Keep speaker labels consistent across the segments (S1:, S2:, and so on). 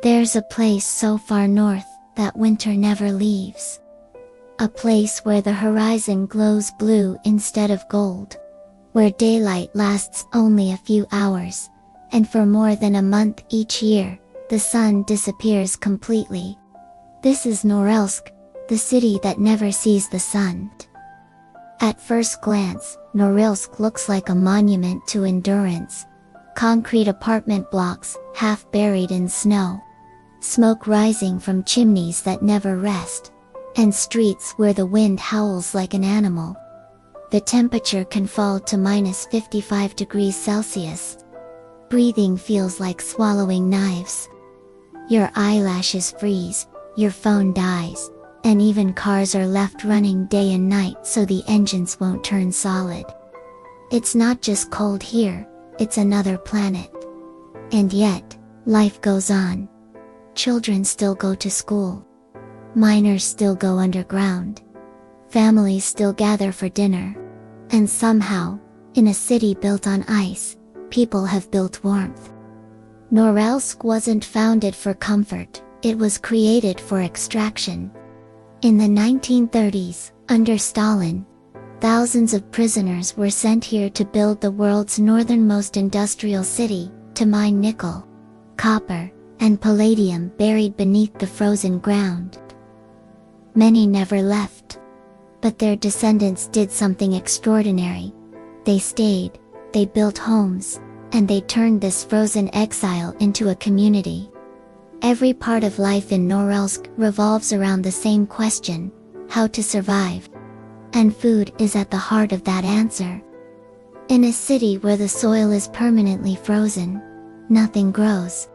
S1: There's a place so far north that winter never leaves. A place where the horizon glows blue instead of gold. Where daylight lasts only a few hours, and for more than a month each year, the sun disappears completely. This is Norilsk, the city that never sees the sun. At first glance, Norilsk looks like a monument to endurance. Concrete apartment blocks, half buried in snow. Smoke rising from chimneys that never rest. And streets where the wind howls like an animal. The temperature can fall to -55 degrees Celsius. Breathing feels like swallowing knives. Your eyelashes freeze, your phone dies, and even cars are left running day and night so the engines won't turn solid. It's not just cold here, it's another planet. And yet, life goes on. Children still go to school. Miners still go underground. Families still gather for dinner. And somehow, in a city built on ice, people have built warmth. Norilsk wasn't founded for comfort, it was created for extraction. In the 1930s, under Stalin, thousands of prisoners were sent here to build the world's northernmost industrial city, to mine nickel, copper, and palladium buried beneath the frozen ground. Many never left. But their descendants did something extraordinary. They stayed, they built homes, and they turned this frozen exile into a community. Every part of life in Norilsk revolves around the same question: how to survive. And food is at the heart of that answer. In a city where the soil is permanently frozen, nothing grows.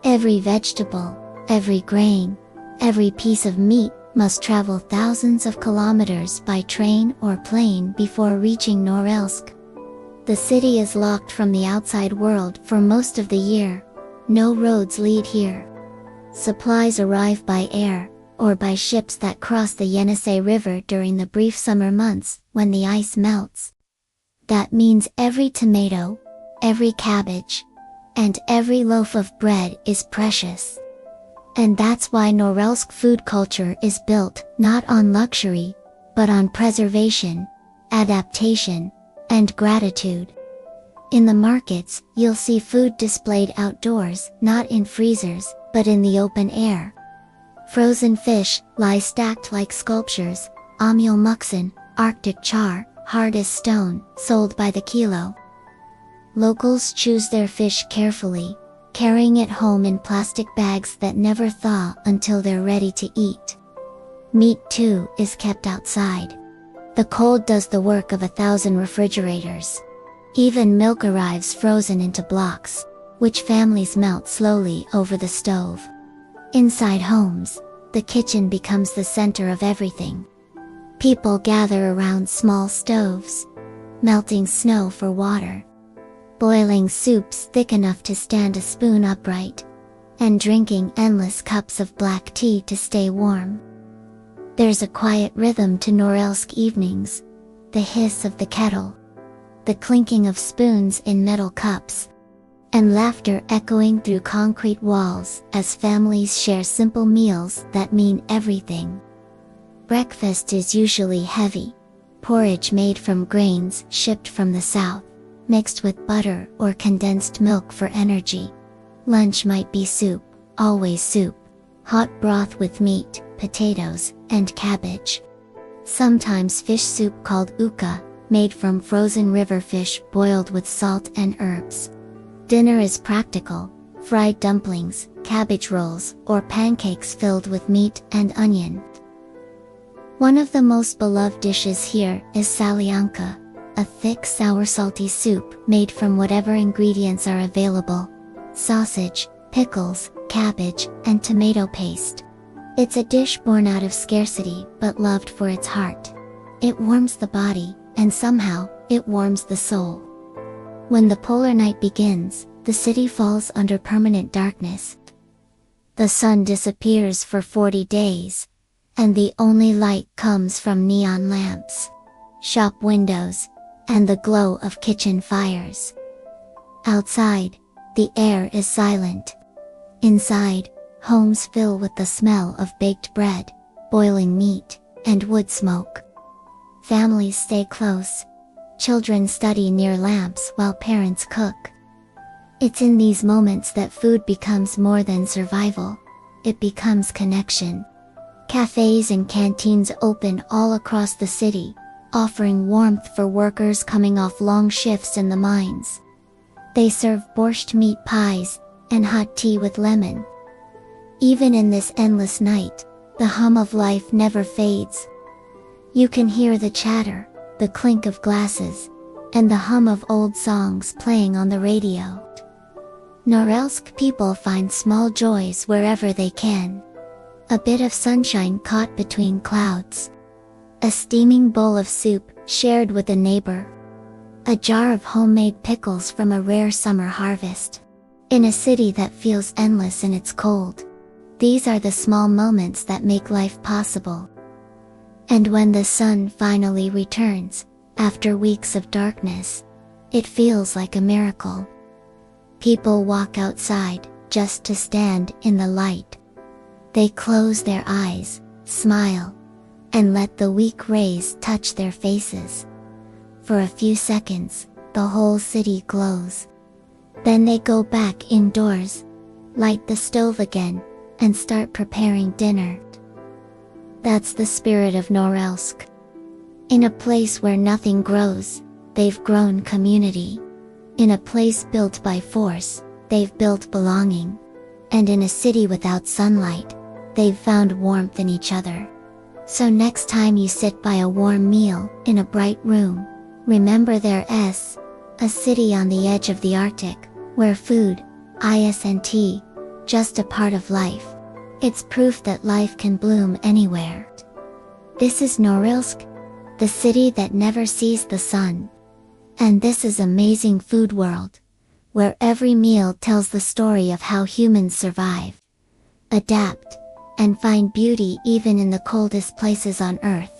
S1: Every vegetable, every grain, every piece of meat must travel thousands of kilometers by train or plane before reaching Norilsk. The city is locked from the outside world for most of the year. No roads lead here. Supplies arrive by air, or by ships that cross the Yenisei River during the brief summer months, when the ice melts. That means every tomato, every cabbage, and every loaf of bread is precious. And that's why Norilsk food culture is built, not on luxury, but on preservation, adaptation, and gratitude. In the markets, you'll see food displayed outdoors, not in freezers, but in the open air. Frozen fish lie stacked like sculptures, amul muksun, Arctic char, hard as stone, sold by the kilo. Locals choose their fish carefully, carrying it home in plastic bags that never thaw until they're ready to eat. Meat too is kept outside. The cold does the work of 1,000 refrigerators. Even milk arrives frozen into blocks, which families melt slowly over the stove. Inside homes, the kitchen becomes the center of everything. People gather around small stoves, melting snow for water, boiling soups thick enough to stand a spoon upright, and drinking endless cups of black tea to stay warm. There's a quiet rhythm to Norilsk evenings, the hiss of the kettle, the clinking of spoons in metal cups, and laughter echoing through concrete walls as families share simple meals that mean everything. Breakfast is usually heavy, porridge made from grains shipped from the south, mixed with butter or condensed milk for energy. Lunch might be soup, always soup, hot broth with meat, potatoes, and cabbage. Sometimes fish soup called uka, made from frozen river fish boiled with salt and herbs. Dinner is practical: fried dumplings, cabbage rolls, or pancakes filled with meat and onion. One of the most beloved dishes here is salyanka, a thick sour salty soup made from whatever ingredients are available: sausage, pickles, cabbage, and tomato paste. It's a dish born out of scarcity but loved for its heart. It warms the body, and somehow, it warms the soul. When the polar night begins, the city falls under permanent darkness. The sun disappears for 40 days, and the only light comes from neon lamps, shop windows, and the glow of kitchen fires. Outside, the air is silent. Inside, homes fill with the smell of baked bread, boiling meat, and wood smoke. Families stay close. Children study near lamps while parents cook. It's in these moments that food becomes more than survival. It becomes connection. Cafes and canteens open all across the city, offering warmth for workers coming off long shifts in the mines. They serve borscht meat pies and hot tea with lemon. Even in this endless night, the hum of life never fades. You can hear the chatter, the clink of glasses, and the hum of old songs playing on the radio. Norilsk people find small joys wherever they can. A bit of sunshine caught between clouds. A steaming bowl of soup shared with a neighbor. A jar of homemade pickles from a rare summer harvest. In a city that feels endless in its cold, these are the small moments that make life possible. And when the sun finally returns, after weeks of darkness, it feels like a miracle. People walk outside just to stand in the light. They close their eyes, smile, and let the weak rays touch their faces. For a few seconds, the whole city glows. Then they go back indoors, light the stove again, and start preparing dinner. That's the spirit of Norilsk. In a place where nothing grows, they've grown community. In a place built by force, they've built belonging. And in a city without sunlight, they've found warmth in each other. So next time you sit by a warm meal in a bright room, remember there's a city on the edge of the Arctic, where food isn't just a part of life. It's proof that life can bloom anywhere. This is Norilsk, the city that never sees the sun. And this is Amazing Food World, where every meal tells the story of how humans survive, adapt, and find beauty even in the coldest places on Earth.